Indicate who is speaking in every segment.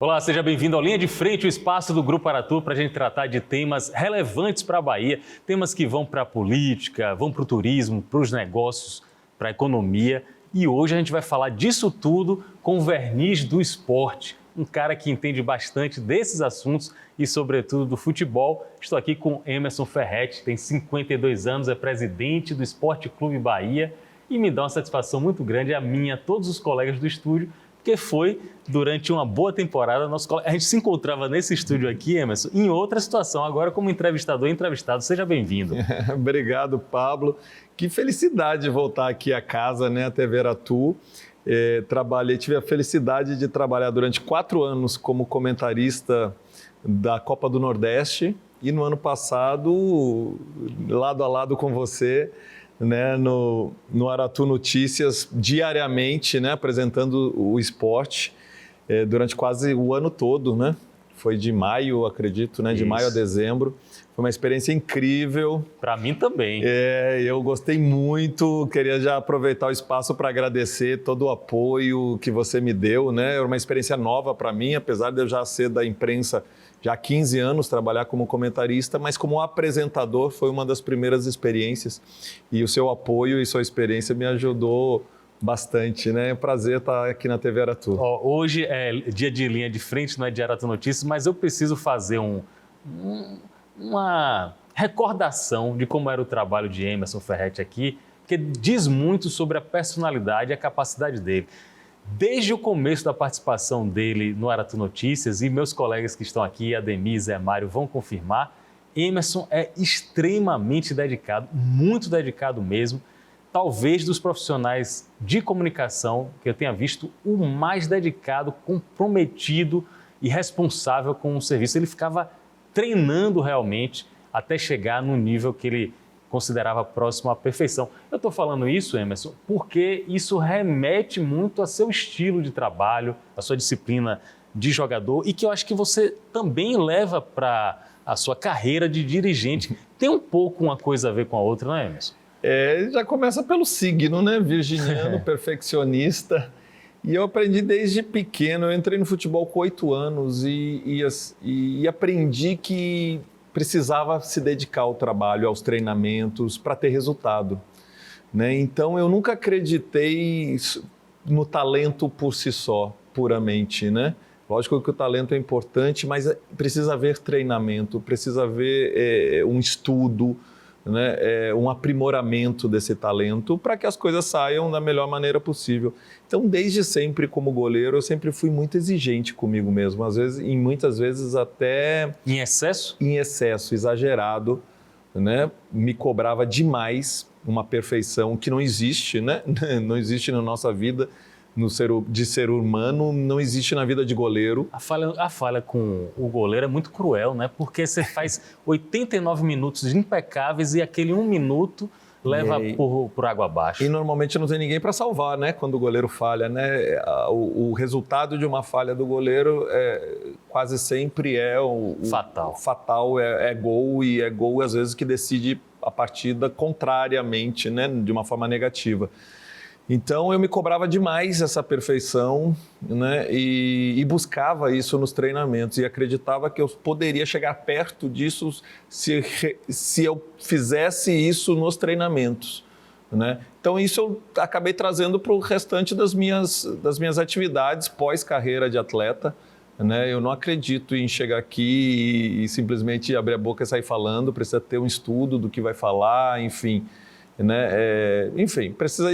Speaker 1: Olá, seja bem-vindo ao Linha de Frente, o espaço do Grupo Aratu para a gente tratar de temas relevantes para a Bahia, temas que vão para a política, vão para o turismo, para os negócios, para a economia. E hoje a gente vai falar disso tudo com o verniz do esporte, um cara que entende bastante desses assuntos e, sobretudo, do futebol. Estou aqui com Emerson Ferretti, tem 52 anos, é presidente do Esporte Clube Bahia e me dá uma satisfação muito grande, a minha, todos os colegas do estúdio, porque foi durante uma boa temporada, a gente se encontrava nesse estúdio aqui, Emerson, em outra situação, agora como entrevistador e entrevistado. Seja bem-vindo.
Speaker 2: Obrigado, Pablo. Que felicidade voltar aqui à casa, né, a TV Aratu. Tive a felicidade de trabalhar durante 4 anos como comentarista da Copa do Nordeste e no ano passado, lado a lado com você, né, no Aratu Notícias, diariamente, né, apresentando o esporte durante quase o ano todo, né? Foi de maio, acredito, né? De maio a dezembro. Foi uma experiência incrível.
Speaker 1: Para mim também.
Speaker 2: Eu gostei muito. Queria já aproveitar o espaço para agradecer todo o apoio que você me deu, né? Era uma experiência nova para mim, apesar de eu já ser da imprensa já há 15 anos, trabalhar como comentarista, mas como apresentador foi uma das primeiras experiências. E o seu apoio e sua experiência me ajudou bastante, né? É um prazer estar aqui na TV Aratu.
Speaker 1: Hoje é dia de Linha de Frente, não é de Aratu Notícias, mas eu preciso fazer uma recordação de como era o trabalho de Emerson Ferretti aqui, porque diz muito sobre a personalidade e a capacidade dele. Desde o começo da participação dele no Aratu Notícias, e meus colegas que estão aqui, Ademir, Zé Mário, vão confirmar, Emerson é extremamente dedicado, muito dedicado mesmo, talvez dos profissionais de comunicação que eu tenha visto o mais dedicado, comprometido e responsável com o serviço. Ele ficava treinando realmente até chegar no nível que ele considerava próximo à perfeição. Eu estou falando isso, Emerson, porque isso remete muito ao seu estilo de trabalho, à sua disciplina de jogador e que eu acho que você também leva para a sua carreira de dirigente. Tem um pouco uma coisa a ver com a outra, não é, Emerson?
Speaker 2: Já começa pelo signo, né? Virginiano, perfeccionista. E eu aprendi desde pequeno. Eu entrei no futebol com 8 anos e aprendi que precisava se dedicar ao trabalho, aos treinamentos, para ter resultado, né? Então, eu nunca acreditei no talento por si só, puramente, né? Lógico que o talento é importante, mas precisa haver treinamento, precisa haver um estudo, né? Um aprimoramento desse talento para que as coisas saiam da melhor maneira possível. Então, desde sempre, como goleiro, eu sempre fui muito exigente comigo mesmo, às vezes, e muitas vezes até...
Speaker 1: Em excesso? Em
Speaker 2: excesso, exagerado, né? Me cobrava demais uma perfeição que não existe, né? Não existe na nossa vida, de ser humano, não existe na vida de goleiro.
Speaker 1: A falha com o goleiro é muito cruel, né? Porque você faz 89 minutos impecáveis e aquele 1 minuto leva por água abaixo.
Speaker 2: E normalmente não tem ninguém para salvar, né? Quando o goleiro falha, né? O resultado de uma falha do goleiro quase sempre é
Speaker 1: fatal.
Speaker 2: Fatal, é gol, e é gol às vezes que decide a partida contrariamente, né? De uma forma negativa. Então, eu me cobrava demais essa perfeição, né? E buscava isso nos treinamentos e acreditava que eu poderia chegar perto disso se eu fizesse isso nos treinamentos, né? Então, isso eu acabei trazendo para o restante das minhas atividades pós-carreira de atleta, né? Eu não acredito em chegar aqui e simplesmente abrir a boca e sair falando, precisa ter um estudo do que vai falar, enfim... Né? Enfim, precisa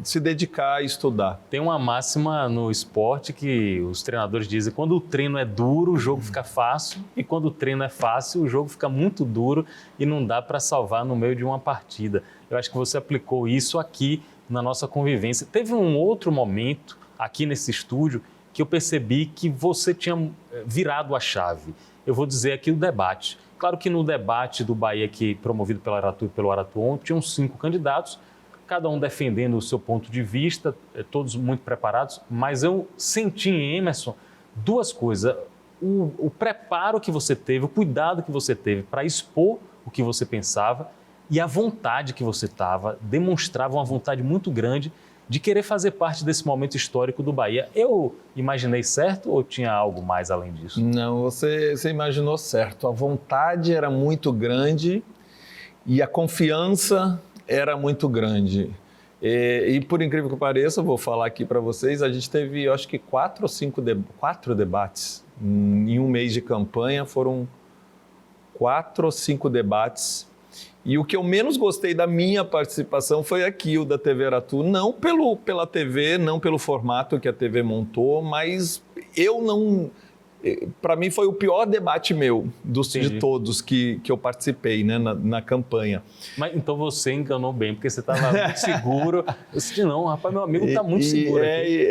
Speaker 2: se dedicar a estudar.
Speaker 1: Tem uma máxima no esporte que os treinadores dizem: quando o treino é duro, o jogo fica fácil, e quando o treino é fácil, o jogo fica muito duro e não dá para salvar no meio de uma partida. Eu acho que você aplicou isso aqui na nossa convivência. Teve um outro momento aqui nesse estúdio que eu percebi que você tinha virado a chave. Eu vou dizer aqui o debate. Claro que no debate do Bahia, que promovido pela Aratu e pelo Aratu, tinham 5 candidatos, cada um defendendo o seu ponto de vista, todos muito preparados, mas eu senti em Emerson 2 coisas. O preparo que você teve, o cuidado que você teve para expor o que você pensava e a vontade que você estava, demonstrava uma vontade muito grande de querer fazer parte desse momento histórico do Bahia. Eu imaginei certo ou tinha algo mais além disso?
Speaker 2: Não, você imaginou certo. A vontade era muito grande e a confiança era muito grande. E por incrível que pareça, vou falar aqui para vocês, a gente teve, eu acho que 4 debates. Em um mês de campanha foram 4 ou 5 debates. E o que eu menos gostei da minha participação foi aqui, o da TV Aratu. Não pela TV, não pelo formato que a TV montou, mas eu não... Para mim foi o pior debate meu, de todos que eu participei, né, na campanha.
Speaker 1: Mas então você enganou bem, porque você estava muito seguro. Eu disse, não, rapaz, meu amigo está muito seguro aqui.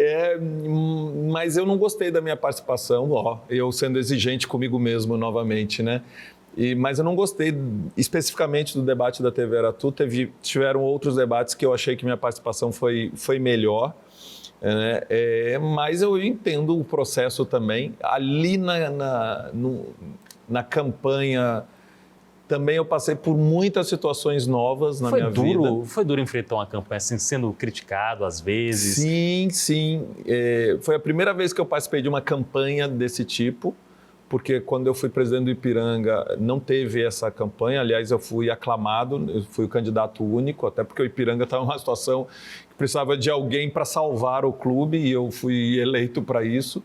Speaker 2: Mas eu não gostei da minha participação, eu sendo exigente comigo mesmo novamente, né? Mas eu não gostei especificamente do debate da TV Aratu. Tiveram outros debates que eu achei que minha participação foi melhor. Mas eu entendo o processo também. Ali na campanha também eu passei por muitas situações novas na minha vida.
Speaker 1: Foi duro enfrentar uma campanha assim, sendo criticado às vezes?
Speaker 2: Sim. Foi a primeira vez que eu participei de uma campanha desse tipo, porque quando eu fui presidente do Ipiranga não teve essa campanha. Aliás, eu fui aclamado, eu fui o candidato único, até porque o Ipiranga estava numa situação que precisava de alguém para salvar o clube e eu fui eleito para isso.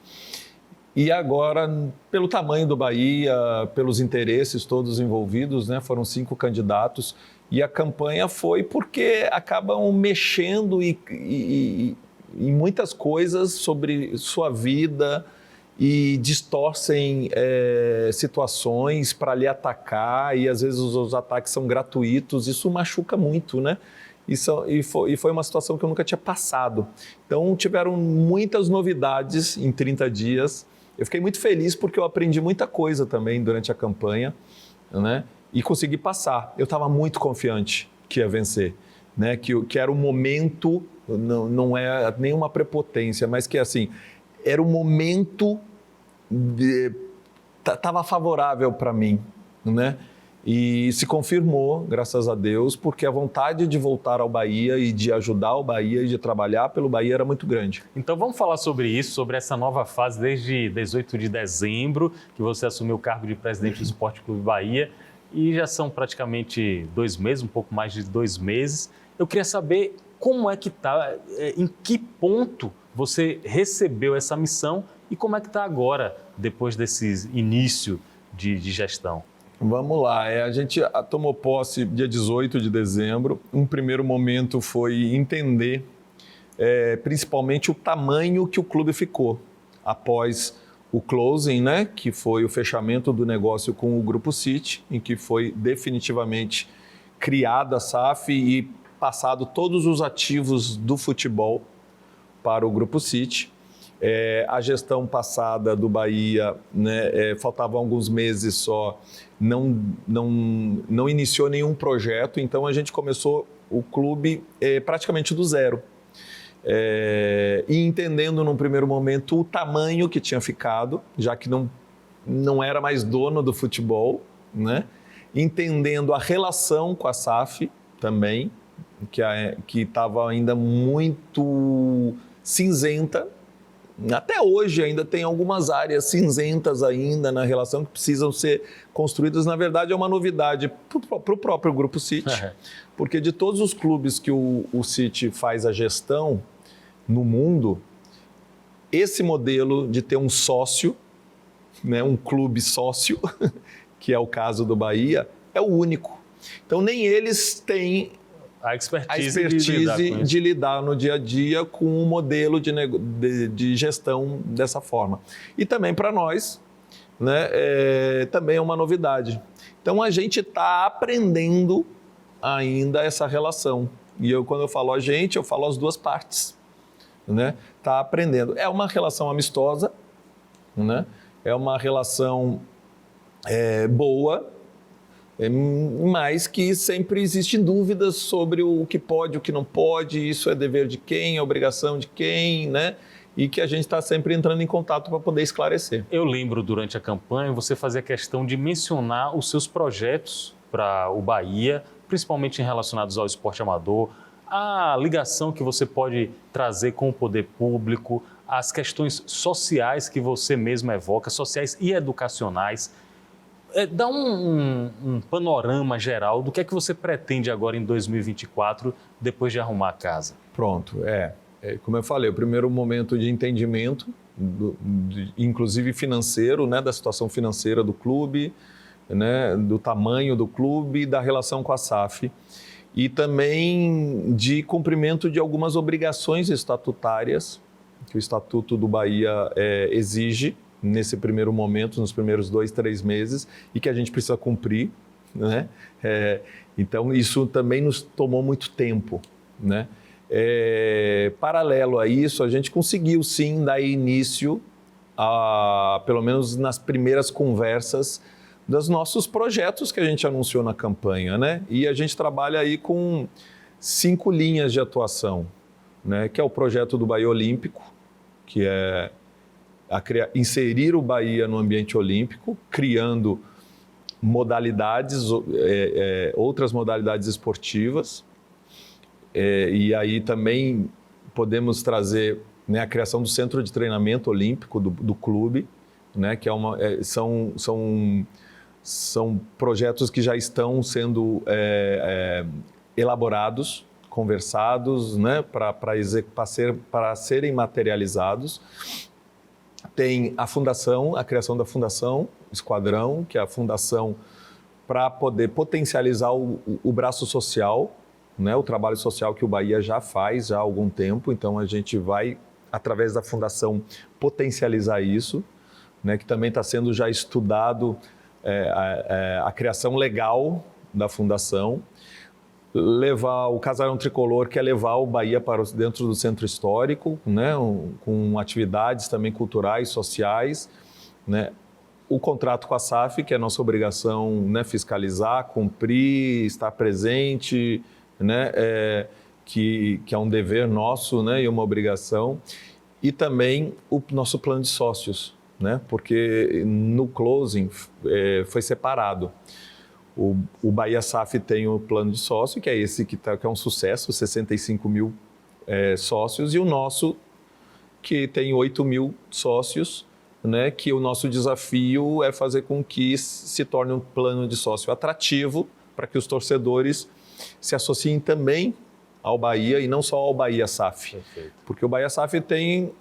Speaker 2: E agora, pelo tamanho do Bahia, pelos interesses todos envolvidos, né, foram 5 candidatos e a campanha foi porque acabam mexendo em muitas coisas sobre sua vida, e distorcem situações para lhe atacar, e às vezes os ataques são gratuitos. Isso machuca muito, né? E foi uma situação que eu nunca tinha passado. Então tiveram muitas novidades em 30 dias. Eu fiquei muito feliz porque eu aprendi muita coisa também durante a campanha, né? E consegui passar. Eu estava muito confiante que ia vencer, né? Que era o momento, não é nenhuma prepotência, mas que assim... Era o momento, estava favorável para mim, né? E se confirmou, graças a Deus, porque a vontade de voltar ao Bahia e de ajudar o Bahia e de trabalhar pelo Bahia era muito grande.
Speaker 1: Então vamos falar sobre isso, sobre essa nova fase desde 18 de dezembro, que você assumiu o cargo de presidente do Esporte Clube Bahia, e já são praticamente 2 meses, um pouco mais de 2 meses. Eu queria saber como é que está, em que ponto você recebeu essa missão e como é que está agora, depois desse início de gestão?
Speaker 2: Vamos lá, a gente tomou posse dia 18 de dezembro. Um primeiro momento foi entender principalmente o tamanho que o clube ficou após o closing, né, que foi o fechamento do negócio com o Grupo City, em que foi definitivamente criada a SAF e passado todos os ativos do futebol para o Grupo City. A gestão passada do Bahia, né, faltavam alguns meses só, não iniciou nenhum projeto, então a gente começou o clube praticamente do zero. E entendendo num primeiro momento o tamanho que tinha ficado, já que não era mais dono do futebol, né? Entendendo a relação com a SAF também, que estava ainda muito cinzenta. Até hoje ainda tem algumas áreas cinzentas ainda na relação que precisam ser construídas. Na verdade, é uma novidade para o próprio Grupo City, porque de todos os clubes que o City faz a gestão no mundo, esse modelo de ter um sócio, né, um clube sócio, que é o caso do Bahia, é o único. Então, nem eles têm
Speaker 1: a expertise
Speaker 2: de lidar no dia a dia com um modelo de gestão dessa forma. E também para nós, né, também é uma novidade. Então, a gente está aprendendo ainda essa relação. E quando eu falo a gente, eu falo as duas partes. Né? Tá aprendendo. É uma relação amistosa, né? É uma relação boa, mas que sempre existem dúvidas sobre o que pode, o que não pode, isso é dever de quem, é obrigação de quem, né? E que a gente está sempre entrando em contato para poder esclarecer.
Speaker 1: Eu lembro, durante a campanha, você fazia questão de mencionar os seus projetos para o Bahia, principalmente relacionados ao esporte amador, a ligação que você pode trazer com o poder público, as questões sociais que você mesmo evoca, sociais e educacionais. Dá um panorama geral do que é que você pretende agora em 2024, depois de arrumar a casa.
Speaker 2: Pronto, como eu falei, o primeiro momento de entendimento, inclusive financeiro, né, da situação financeira do clube, né, do tamanho do clube, da relação com a SAF, e também de cumprimento de algumas obrigações estatutárias que o Estatuto do Bahia exige nesse primeiro momento, nos primeiros 2, 3 meses, e que a gente precisa cumprir, né? Então, isso também nos tomou muito tempo, né? Paralelo a isso, a gente conseguiu sim dar início, pelo menos nas primeiras conversas, dos nossos projetos que a gente anunciou na campanha, né? E a gente trabalha aí com 5 linhas de atuação, né? Que é o projeto do Bahia Olímpico, que é inserir o Bahia no ambiente olímpico, criando modalidades, outras modalidades esportivas. E aí também podemos trazer, né, a criação do centro de treinamento olímpico do clube, né, que são projetos que já estão sendo elaborados, conversados, né, para serem materializados. Tem a fundação, a criação da Fundação Esquadrão, que é a fundação para poder potencializar o braço social, né, o trabalho social que o Bahia já faz há algum tempo. Então, a gente vai, através da fundação, potencializar isso, né, que também está sendo já estudado a criação legal da fundação. Levar o Casarão Tricolor, que é levar o Bahia para dentro do centro histórico, né, com atividades também culturais, sociais, né. O contrato com a SAF, que é a nossa obrigação, né, fiscalizar, cumprir, estar presente, né, que é um dever nosso, né, e uma obrigação. E também o nosso plano de sócios, né, porque no closing foi separado. O Bahia SAF tem o plano de sócio, que é esse que é um sucesso, 65 mil sócios, e o nosso, que tem 8 mil sócios, né, que o nosso desafio é fazer com que se torne um plano de sócio atrativo para que os torcedores se associem também ao Bahia e não só ao Bahia SAF.
Speaker 1: Perfeito.
Speaker 2: Porque o Bahia SAF tem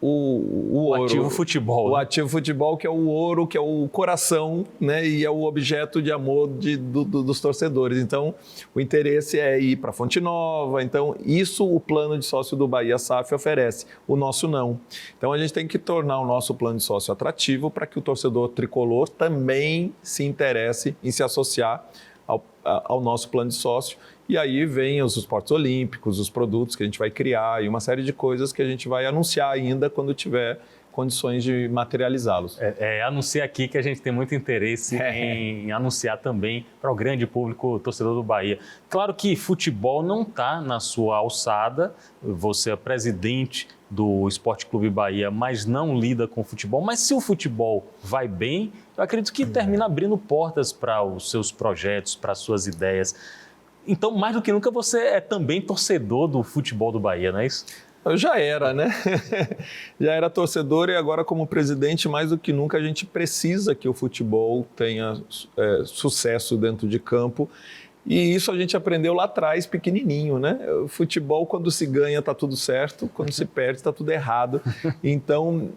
Speaker 2: o ouro,
Speaker 1: ativo futebol.
Speaker 2: O ativo futebol, que é o ouro, que é o coração, né, e é o objeto de amor dos torcedores. Então, o interesse é ir para Fonte Nova. Então, isso o plano de sócio do Bahia SAF oferece. O nosso não. Então, a gente tem que tornar o nosso plano de sócio atrativo para que o torcedor tricolor também se interesse em se associar ao nosso plano de sócio. E aí vem os esportes olímpicos, os produtos que a gente vai criar e uma série de coisas que a gente vai anunciar ainda quando tiver condições de materializá-los.
Speaker 1: Anunciar aqui que a gente tem muito interesse em anunciar também para o grande público torcedor do Bahia. Claro que futebol não está na sua alçada, você é presidente do Esporte Clube Bahia, mas não lida com futebol. Mas se o futebol vai bem, eu acredito que termina abrindo portas para os seus projetos, para as suas ideias. Então, mais do que nunca, você é também torcedor do futebol do Bahia, não é isso?
Speaker 2: Eu já era, né? Já era torcedor e agora, como presidente, mais do que nunca, a gente precisa que o futebol tenha sucesso dentro de campo. E isso a gente aprendeu lá atrás, pequenininho, né? O futebol, quando se ganha, está tudo certo. Quando se perde, está tudo errado. Então,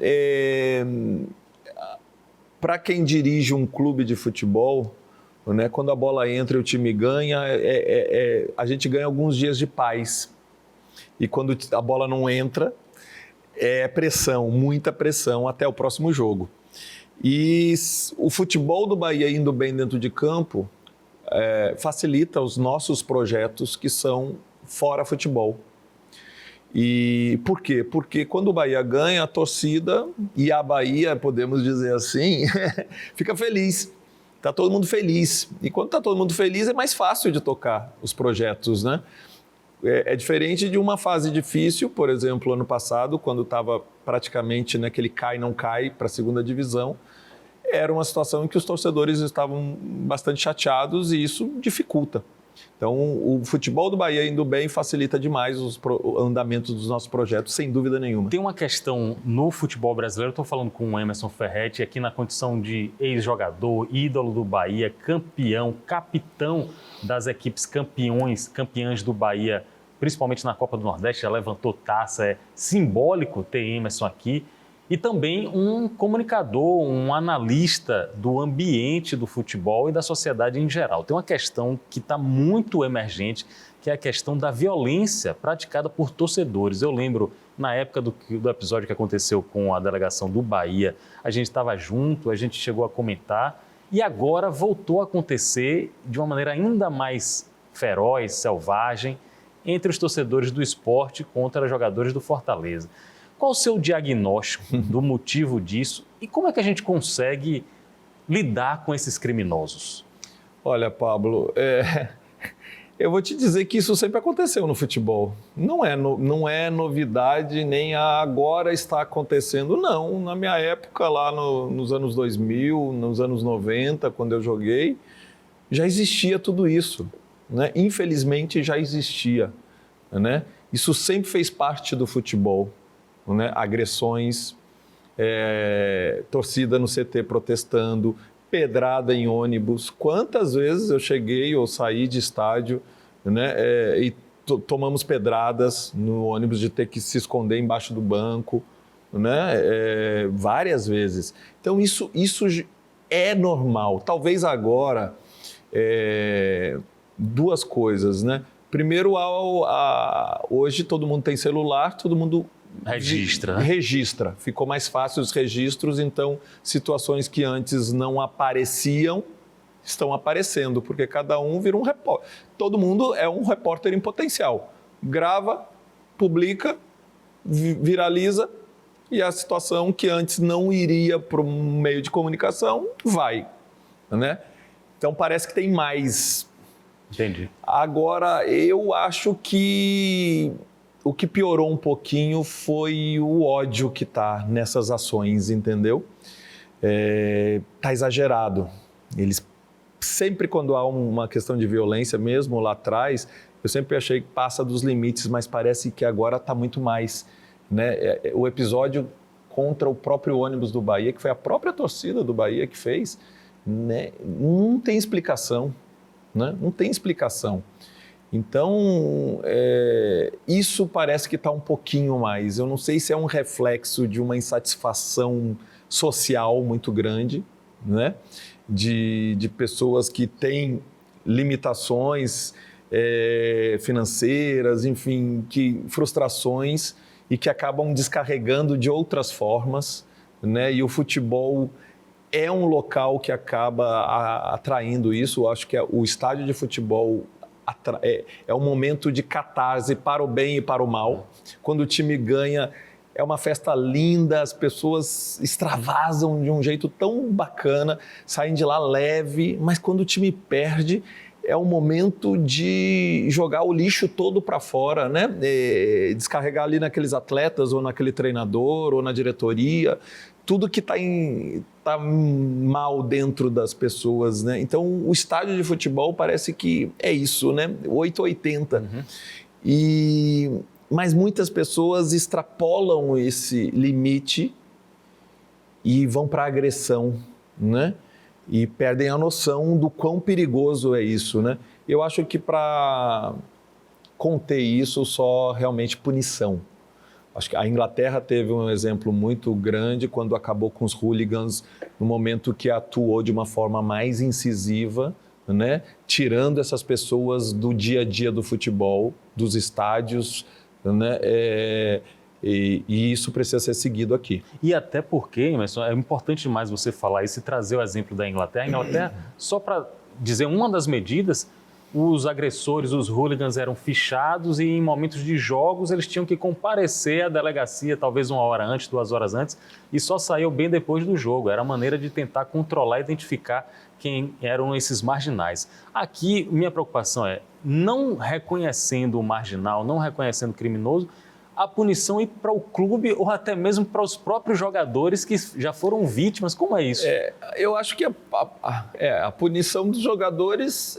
Speaker 2: para quem dirige um clube de futebol, né, quando a bola entra e o time ganha, a gente ganha alguns dias de paz. E quando a bola não entra, é pressão, muita pressão até o próximo jogo. E o futebol do Bahia indo bem dentro de campo facilita os nossos projetos que são fora futebol. E por quê? Porque quando o Bahia ganha, a torcida e a Bahia, podemos dizer assim, fica feliz. Está todo mundo feliz. E quando está todo mundo feliz, é mais fácil de tocar os projetos, né? É diferente de uma fase difícil, por exemplo, ano passado, quando estava praticamente naquele cai não cai para a segunda divisão, era uma situação em que os torcedores estavam bastante chateados e isso dificulta. Então, o futebol do Bahia indo bem facilita demais o andamento dos nossos projetos, sem dúvida nenhuma.
Speaker 1: Tem uma questão no futebol brasileiro, estou falando com o Emerson Ferretti, aqui na condição de ex-jogador, ídolo do Bahia, campeão, capitão das equipes campeãs do Bahia, principalmente na Copa do Nordeste, já levantou taça, é simbólico ter Emerson aqui. E também um comunicador, um analista do ambiente do futebol e da sociedade em geral. Tem uma questão que está muito emergente, que é a questão da violência praticada por torcedores. Eu lembro, na época do episódio que aconteceu com a delegação do Bahia, a gente estava junto, a gente chegou a comentar, e agora voltou a acontecer de uma maneira ainda mais feroz, selvagem, entre os torcedores do Sport contra jogadores do Fortaleza. Qual o seu diagnóstico do motivo disso e como é que a gente consegue lidar com esses criminosos?
Speaker 2: Olha, Pablo, eu vou te dizer que isso sempre aconteceu no futebol. Não é novidade, nem agora está acontecendo, não. Na minha época, lá nos anos 2000, nos anos 90, quando eu joguei, já existia tudo isso, né? Infelizmente, já existia, né? Isso sempre fez parte do futebol. Né? Agressões, torcida no CT protestando, pedrada em ônibus. Quantas vezes eu cheguei ou saí de estádio, né? E tomamos pedradas no ônibus de ter que se esconder embaixo do banco, né? Várias vezes. Então isso é normal. Talvez agora, duas coisas, né? Primeiro, hoje todo mundo tem celular, todo mundo registra. Ficou mais fácil os registros, então situações que antes não apareciam estão aparecendo, porque cada um vira um repórter. Todo mundo é um repórter em potencial. Grava, publica, viraliza e a situação que antes não iria para um meio de comunicação vai, né? Então parece que tem mais.
Speaker 1: Entendi.
Speaker 2: Agora, eu acho que o que piorou um pouquinho foi o ódio que está nessas ações, entendeu? Está exagerado. Eles sempre, quando há uma questão de violência, mesmo lá atrás, eu sempre achei que passa dos limites, mas parece que agora está muito mais, né? O episódio contra o próprio ônibus do Bahia, que foi a própria torcida do Bahia que fez, né? Não tem explicação, né? Não tem explicação. Então, isso parece que está um pouquinho mais. Eu não sei se é um reflexo de uma insatisfação social muito grande, né? De pessoas que têm limitações financeiras, enfim, frustrações e que acabam descarregando de outras formas, né? E o futebol é um local que acaba atraindo isso. Eu acho que o estádio de futebol é um momento de catarse para o bem e para o mal. Quando o time ganha, é uma festa linda, as pessoas extravasam de um jeito tão bacana, saem de lá leve, mas quando o time perde, é um momento de jogar o lixo todo para fora, né? Descarregar ali naqueles atletas, ou naquele treinador, ou na diretoria, tudo que está mal dentro das pessoas, né? Então, o estádio de futebol parece que é isso, né? 880. Uhum. Mas muitas pessoas extrapolam esse limite e vão para a agressão, né? E perdem a noção do quão perigoso é isso, né? Eu acho que para conter isso, só realmente punição. Acho que a Inglaterra teve um exemplo muito grande quando acabou com os hooligans, no momento que atuou de uma forma mais incisiva, né? Tirando essas pessoas do dia a dia do futebol, dos estádios, né? E isso precisa ser seguido aqui.
Speaker 1: E até porque, Emerson, é importante demais você falar isso e trazer o exemplo da Inglaterra. A Inglaterra, só para dizer uma das medidas, os agressores, os hooligans eram fichados e em momentos de jogos eles tinham que comparecer à delegacia talvez 1 hora antes, 2 horas antes, e só saíam bem depois do jogo. Era a maneira de tentar controlar e identificar quem eram esses marginais. Aqui, minha preocupação é, não reconhecendo o marginal, não reconhecendo o criminoso, a punição ir para o clube ou até mesmo para os próprios jogadores que já foram vítimas. Como é isso?
Speaker 2: Eu acho que a punição dos jogadores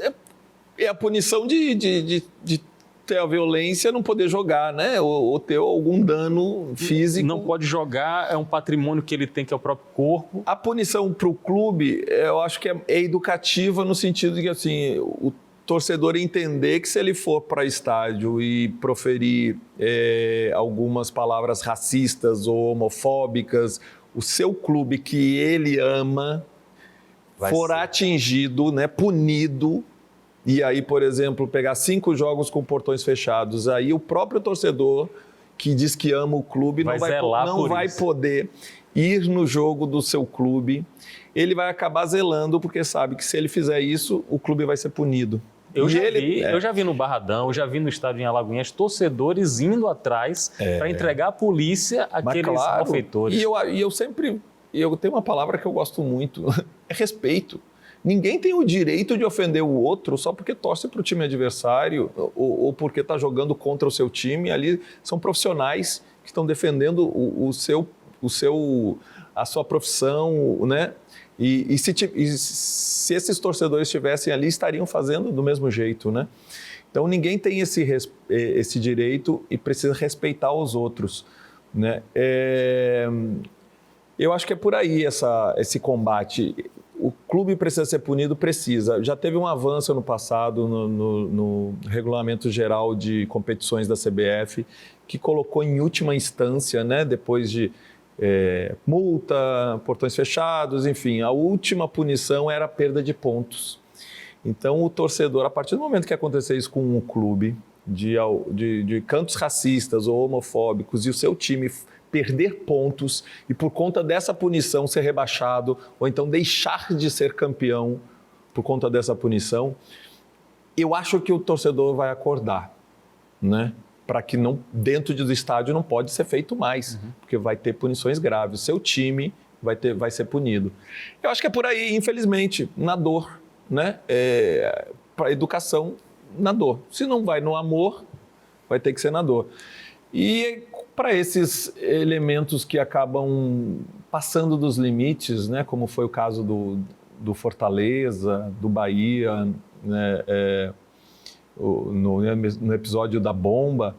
Speaker 2: É a punição de ter a violência, não poder jogar, né? Ou ter algum dano físico.
Speaker 1: Não pode jogar, é um patrimônio que ele tem, que é o próprio corpo.
Speaker 2: A punição para o clube, eu acho que é educativa no sentido de que assim, o torcedor entender que se ele for para estádio e proferir algumas palavras racistas ou homofóbicas, o seu clube que ele ama for atingido, né, punido. E aí, por exemplo, pegar 5 jogos com portões fechados, aí o próprio torcedor que diz que ama o clube não vai poder ir no jogo do seu clube. Ele vai acabar zelando porque sabe que se ele fizer isso, o clube vai ser punido.
Speaker 1: Eu já vi no Barradão, eu já vi no estádio em Alagoinhas, torcedores indo atrás para entregar à polícia aqueles malfeitores.
Speaker 2: E eu tenho uma palavra que eu gosto muito, é respeito. Ninguém tem o direito de ofender o outro só porque torce para o time adversário ou porque está jogando contra o seu time. Ali são profissionais que estão defendendo a sua profissão, né? E se esses torcedores estivessem ali, estariam fazendo do mesmo jeito, né? Então ninguém tem esse direito e precisa respeitar os outros, né? Eu acho que é por aí esse combate. O clube precisa ser punido? Precisa. Já teve um avanço no passado no Regulamento Geral de Competições da CBF, que colocou em última instância, né, depois de multa, portões fechados, enfim, a última punição era a perda de pontos. Então, o torcedor, a partir do momento que acontecer isso com um clube de cantos racistas ou homofóbicos e o seu time perder pontos e por conta dessa punição ser rebaixado ou então deixar de ser campeão por conta dessa punição, eu acho que o torcedor vai acordar, né? Para que dentro do estádio não pode ser feito mais, porque vai ter punições graves. Seu time vai ser punido. Eu acho que é por aí, infelizmente, na dor, né? Para a educação, na dor. Se não vai no amor, vai ter que ser na dor. E para esses elementos que acabam passando dos limites, né, como foi o caso do Fortaleza, do Bahia, né, no episódio da bomba,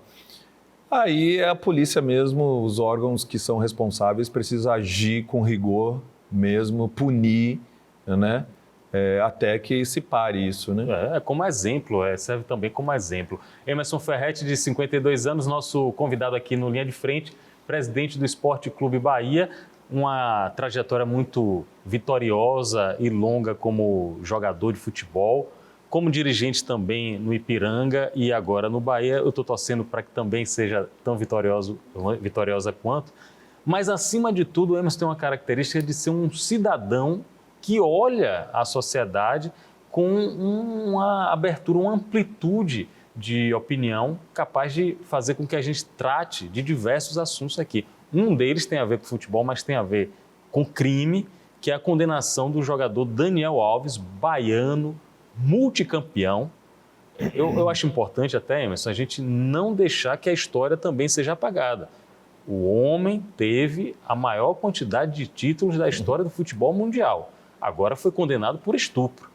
Speaker 2: aí é a polícia mesmo, os órgãos que são responsáveis precisam agir com rigor mesmo, punir, né? Até que se pare isso, né?
Speaker 1: Como exemplo, serve também como exemplo. Emerson Ferretti, de 52 anos, nosso convidado aqui no Linha de Frente, presidente do Esporte Clube Bahia, uma trajetória muito vitoriosa e longa como jogador de futebol, como dirigente também no Ipiranga e agora no Bahia. Eu estou torcendo para que também seja tão vitoriosa quanto. Mas, acima de tudo, o Emerson tem uma característica de ser um cidadão que olha a sociedade com uma abertura, uma amplitude de opinião capaz de fazer com que a gente trate de diversos assuntos aqui. Um deles tem a ver com futebol, mas tem a ver com crime, que é a condenação do jogador Daniel Alves, baiano, multicampeão. Eu acho importante até, Emerson, a gente não deixar que a história também seja apagada. O homem teve a maior quantidade de títulos da história do futebol mundial. Agora foi condenado por estupro.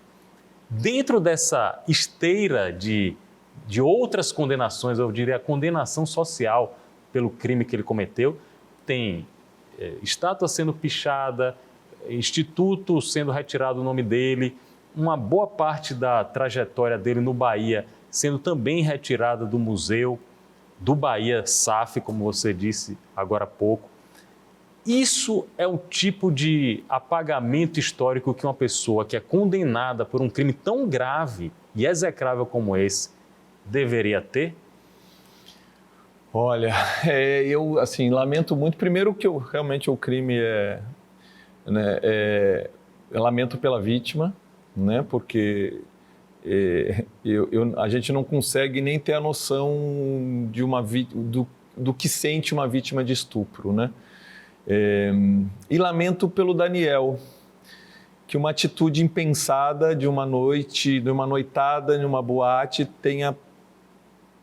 Speaker 1: Dentro dessa esteira de outras condenações, eu diria a condenação social pelo crime que ele cometeu, tem estátua sendo pichada, instituto sendo retirado o nome dele, uma boa parte da trajetória dele no Bahia sendo também retirada do museu, do Bahia SAF, como você disse agora há pouco. Isso é o tipo de apagamento histórico que uma pessoa que é condenada por um crime tão grave e execrável como esse deveria ter?
Speaker 2: Olha, eu assim, lamento muito. Primeiro que realmente o crime eu lamento pela vítima, né? Porque a gente não consegue nem ter a noção de do que sente uma vítima de estupro, né? E lamento pelo Daniel, que uma atitude impensada de uma noite, de uma noitada, de uma boate, tenha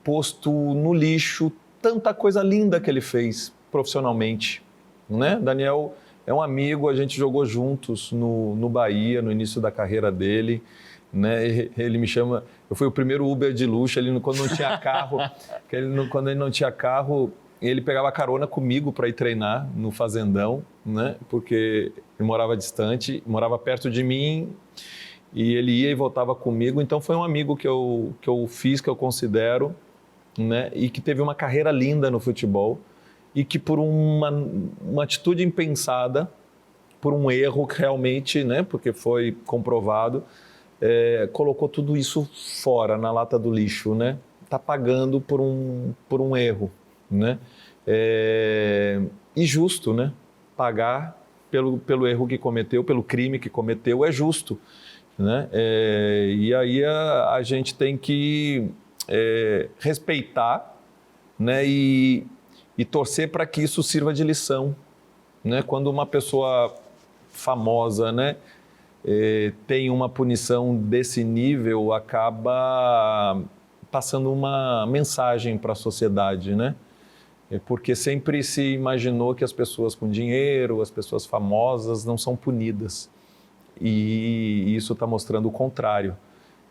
Speaker 2: posto no lixo tanta coisa linda que ele fez profissionalmente, né? Daniel é um amigo, a gente jogou juntos no Bahia, no início da carreira dele, né? Ele me chama, eu fui o primeiro Uber de luxo, quando não tinha carro, quando ele não tinha carro, ele pegava carona comigo para ir treinar no Fazendão, né? Porque ele morava distante, morava perto de mim e ele ia e voltava comigo. Então foi um amigo que eu fiz, que eu considero, né? E que teve uma carreira linda no futebol e que por uma atitude impensada, por um erro realmente, né? Porque foi comprovado, colocou tudo isso fora, na lata do lixo, né? Tá pagando por um erro, né? E justo, né? Pagar pelo erro que cometeu, pelo crime que cometeu, é justo, né? E aí a gente tem que respeitar, né? E torcer para que isso sirva de lição, né? Quando uma pessoa famosa, né? Tem uma punição desse nível, acaba passando uma mensagem para a sociedade, né? Porque sempre se imaginou que as pessoas com dinheiro, as pessoas famosas não são punidas. E isso está mostrando o contrário.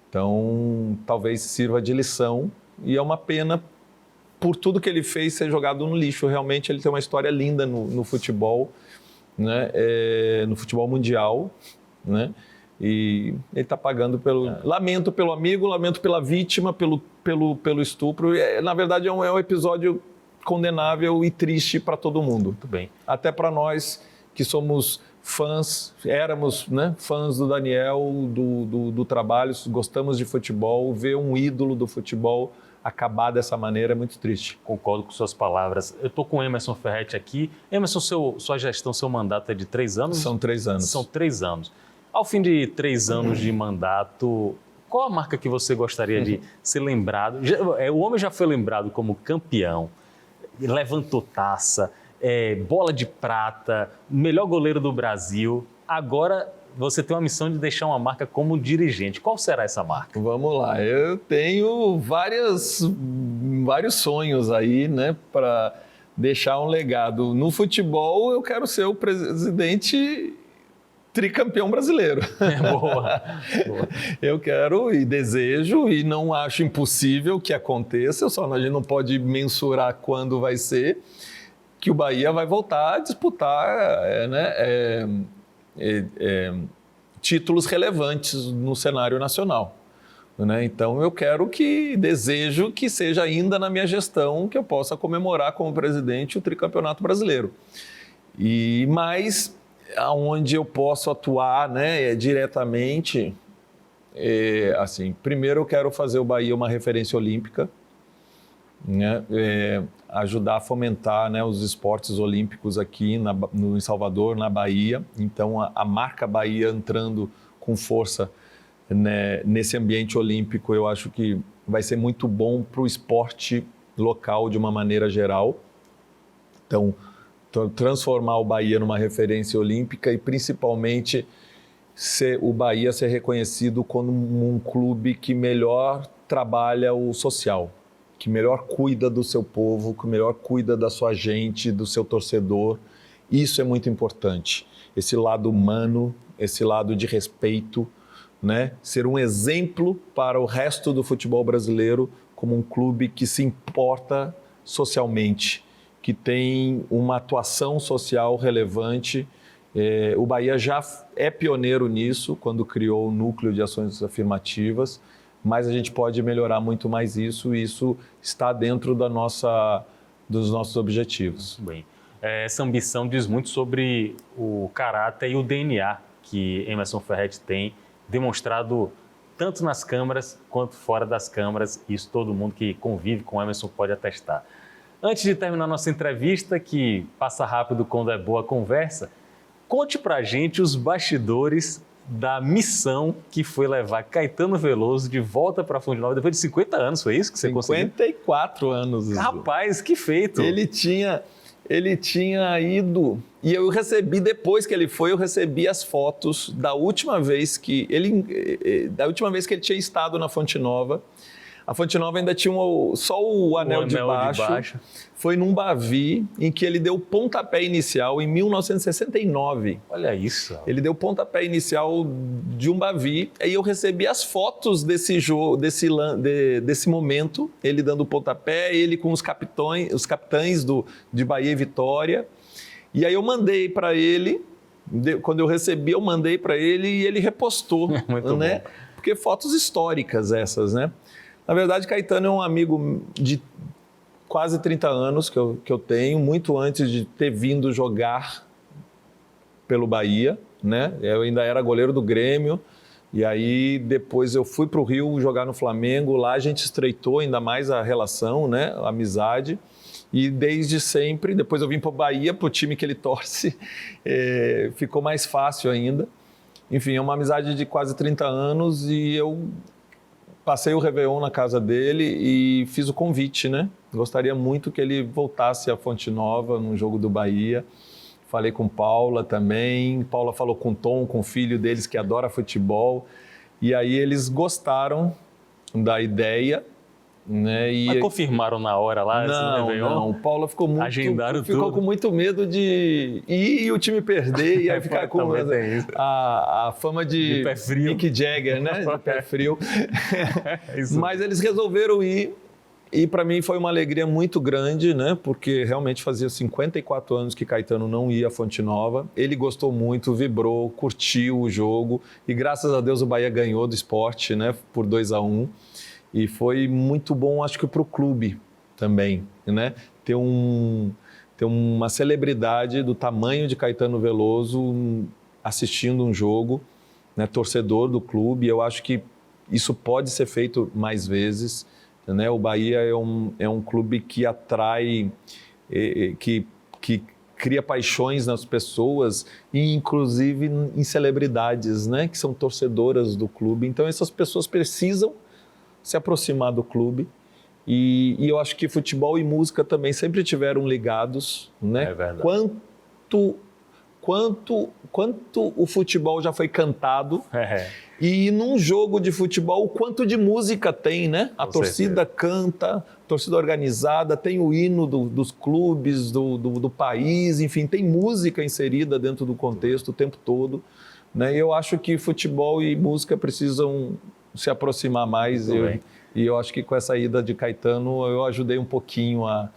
Speaker 2: Então, talvez sirva de lição. E é uma pena por tudo que ele fez ser jogado no lixo. Realmente ele tem uma história linda no futebol, né? No futebol mundial, né? E ele está pagando lamento pelo amigo, lamento pela vítima, pelo estupro. Na verdade, é um episódio condenável e triste para todo mundo.
Speaker 1: Muito bem.
Speaker 2: Até para nós que somos fãs, éramos, né, fãs do Daniel, do trabalho, gostamos de futebol, ver um ídolo do futebol acabar dessa maneira é muito triste.
Speaker 1: Concordo com suas palavras. Eu estou com o Emerson Ferretti aqui. Emerson, sua gestão, seu mandato é de 3 anos?
Speaker 2: São 3 anos.
Speaker 1: São 3 anos. Ao fim de 3 anos de mandato, qual a marca que você gostaria de ser lembrado? O homem já foi lembrado como campeão, levantou taça, bola de prata, melhor goleiro do Brasil. Agora você tem uma missão de deixar uma marca como dirigente. Qual será essa marca?
Speaker 2: Vamos lá, eu tenho vários sonhos aí, né, para deixar um legado. No futebol, eu quero ser o presidente tricampeão brasileiro.
Speaker 1: Boa.
Speaker 2: Eu quero e desejo e não acho impossível que aconteça, a gente não pode mensurar quando vai ser, que o Bahia vai voltar a disputar títulos relevantes no cenário nacional, né? Então eu desejo que seja ainda na minha gestão que eu possa comemorar como presidente o tricampeonato brasileiro. Mas aonde eu posso atuar, né, diretamente, assim, primeiro eu quero fazer o Bahia uma referência olímpica, né, ajudar a fomentar, né, os esportes olímpicos aqui em Salvador, na Bahia. Então a marca Bahia entrando com força, né, nesse ambiente olímpico, eu acho que vai ser muito bom para o esporte local de uma maneira geral. Então transformar o Bahia numa referência olímpica e principalmente o Bahia ser reconhecido como um clube que melhor trabalha o social, que melhor cuida do seu povo, que melhor cuida da sua gente, do seu torcedor. Isso é muito importante. Esse lado humano, esse lado de respeito, né? Ser um exemplo para o resto do futebol brasileiro como um clube que se importa socialmente, que tem uma atuação social relevante. O Bahia já é pioneiro nisso, quando criou o Núcleo de Ações Afirmativas, mas a gente pode melhorar muito mais isso, e isso está dentro dos nossos objetivos.
Speaker 1: Muito bem. Essa ambição diz muito sobre o caráter e o DNA que Emerson Ferretti tem demonstrado tanto nas câmaras quanto fora das câmaras. Isso todo mundo que convive com o Emerson pode atestar. Antes de terminar nossa entrevista, que passa rápido quando é boa a conversa, conte pra gente os bastidores da missão que foi levar Caetano Veloso de volta para a Fonte Nova depois de 50 anos, foi isso que você conseguiu?
Speaker 2: 54 anos.
Speaker 1: Rapaz, que feito!
Speaker 2: Ele tinha ido, e eu recebi, depois que ele foi, eu recebi as fotos da última vez que ele tinha estado na Fonte Nova. A Fonte Nova ainda tinha só o anel de baixo. Foi num Bavi em que ele deu o pontapé inicial em 1969.
Speaker 1: Olha isso.
Speaker 2: Ele deu o pontapé inicial de um Bavi. Aí eu recebi as fotos desse jogo, desse momento, ele dando o pontapé, ele com os capitães de Bahia e Vitória. E aí eu mandei para ele, quando eu recebi, eu mandei para ele e ele repostou.
Speaker 1: Muito
Speaker 2: né?
Speaker 1: bom.
Speaker 2: Porque fotos históricas essas, né? Na verdade, Caetano é um amigo de quase 30 anos que eu tenho, muito antes de ter vindo jogar pelo Bahia, né? Eu ainda era goleiro do Grêmio, e aí depois eu fui para o Rio jogar no Flamengo, lá a gente estreitou ainda mais a relação, né? A amizade, e desde sempre, depois eu vim para o Bahia, para o time que ele torce, ficou mais fácil ainda. Enfim, é uma amizade de quase 30 anos e eu passei o Réveillon na casa dele e fiz o convite, né? Gostaria muito que ele voltasse à Fonte Nova num jogo do Bahia. Falei com Paula também. Paula falou com Tom, com o filho deles que adora futebol. E aí eles gostaram da ideia, né?
Speaker 1: Mas confirmaram na hora lá?
Speaker 2: Não. Paula ficou
Speaker 1: ficou
Speaker 2: com muito medo de ir e o time perder e aí ficar com a fama de
Speaker 1: pé frio.
Speaker 2: Mick Jagger, né? De pé frio. Mas eles resolveram ir e para mim foi uma alegria muito grande, né? Porque realmente fazia 54 anos que Caetano não ia à Fonte Nova. Ele gostou muito, vibrou, curtiu o jogo e graças a Deus o Bahia ganhou do Sport, né? Por 2-1. E foi muito bom, acho que para o clube também, né? Ter uma celebridade do tamanho de Caetano Veloso assistindo um jogo, né? Torcedor do clube. Eu acho que isso pode ser feito mais vezes, né? O Bahia é um clube que atrai, que cria paixões nas pessoas, e inclusive em celebridades, né? Que são torcedoras do clube. Então essas pessoas precisam se aproximar do clube e eu acho que futebol e música também sempre tiveram ligados, né?
Speaker 1: É verdade.
Speaker 2: Quanto o futebol já foi cantado e num jogo de futebol o quanto de música tem, né? A torcida canta, torcida organizada, tem o hino dos clubes, do país, enfim, tem música inserida dentro do contexto o tempo todo, né? E eu acho que futebol e música precisam se aproximar mais e eu acho que com essa ida de Caetano eu ajudei um pouquinho a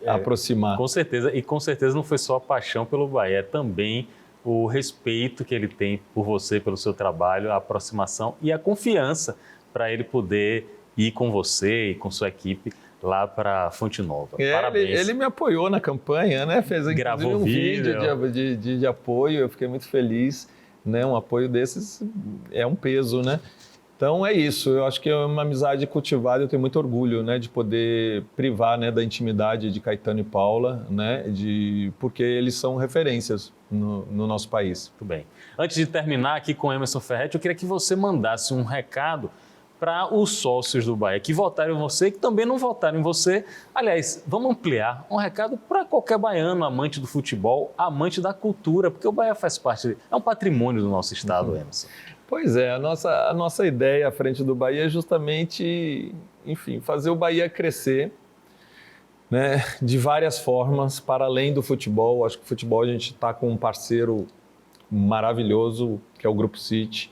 Speaker 2: aproximar.
Speaker 1: Com certeza, e com certeza não foi só a paixão pelo Bahia, é também o respeito que ele tem por você, pelo seu trabalho, a aproximação e a confiança para ele poder ir com você e com sua equipe lá para Fonte Nova. Parabéns.
Speaker 2: Ele me apoiou na campanha, né?
Speaker 1: Gravou
Speaker 2: um vídeo de apoio, eu fiquei muito feliz, né? Um apoio desses é um peso, né? Então é isso, eu acho que é uma amizade cultivada, eu tenho muito orgulho, né, de poder privar, né, da intimidade de Caetano e Paula, né, porque eles são referências no nosso país.
Speaker 1: Muito bem. Antes de terminar aqui com Emerson Ferretti, eu queria que você mandasse um recado para os sócios do Bahia que votaram em você e que também não votaram em você. Aliás, vamos ampliar um recado para qualquer baiano, amante do futebol, amante da cultura, porque o Bahia faz parte, é um patrimônio do nosso estado, Emerson.
Speaker 2: Pois é, a nossa ideia à frente do Bahia é justamente, enfim, fazer o Bahia crescer, né, de várias formas, para além do futebol. Acho que o futebol a gente está com um parceiro maravilhoso, que é o Grupo City,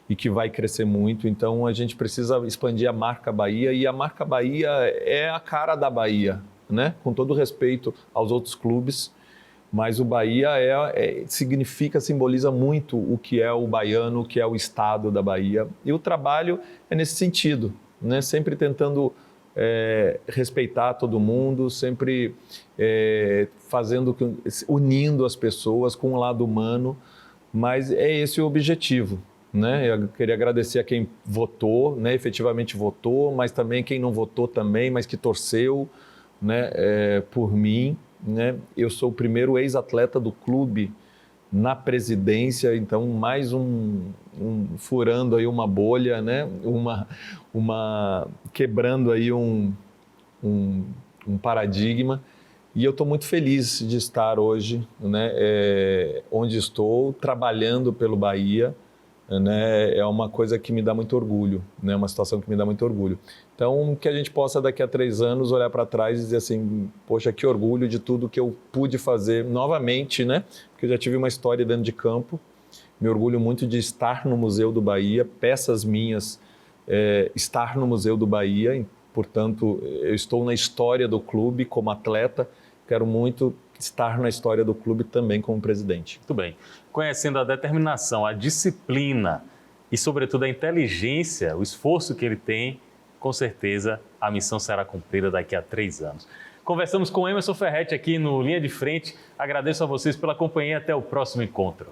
Speaker 2: e que vai crescer muito. Então a gente precisa expandir a marca Bahia, e a marca Bahia é a cara da Bahia, né? Com todo respeito aos outros clubes. Mas o Bahia simboliza muito o que é o baiano, o que é o estado da Bahia. E o trabalho é nesse sentido, né? Sempre tentando respeitar todo mundo, sempre unindo as pessoas com um lado humano, mas é esse o objetivo, né? Eu queria agradecer a quem votou, né? Efetivamente votou, mas também quem não votou também, mas que torceu, né? Por mim. Né? Eu sou o primeiro ex-atleta do clube na presidência, então mais furando aí uma bolha, né? Quebrando aí um paradigma, e eu estou muito feliz de estar hoje, né? Onde estou, trabalhando pelo Bahia, né, é uma coisa que me dá muito orgulho, né, uma situação que me dá muito orgulho. Então, que a gente possa daqui a 3 anos olhar para trás e dizer assim, poxa, que orgulho de tudo que eu pude fazer novamente, né, porque eu já tive uma história dentro de campo, me orgulho muito de estar no Museu do Bahia, peças minhas, estar no Museu do Bahia, portanto, eu estou na história do clube como atleta, quero muito estar na história do clube também como presidente.
Speaker 1: Muito bem. Conhecendo a determinação, a disciplina e, sobretudo, a inteligência, o esforço que ele tem, com certeza a missão será cumprida daqui a 3 anos. Conversamos com Emerson Ferretti aqui no Linha de Frente. Agradeço a vocês pela companhia. Até o próximo encontro.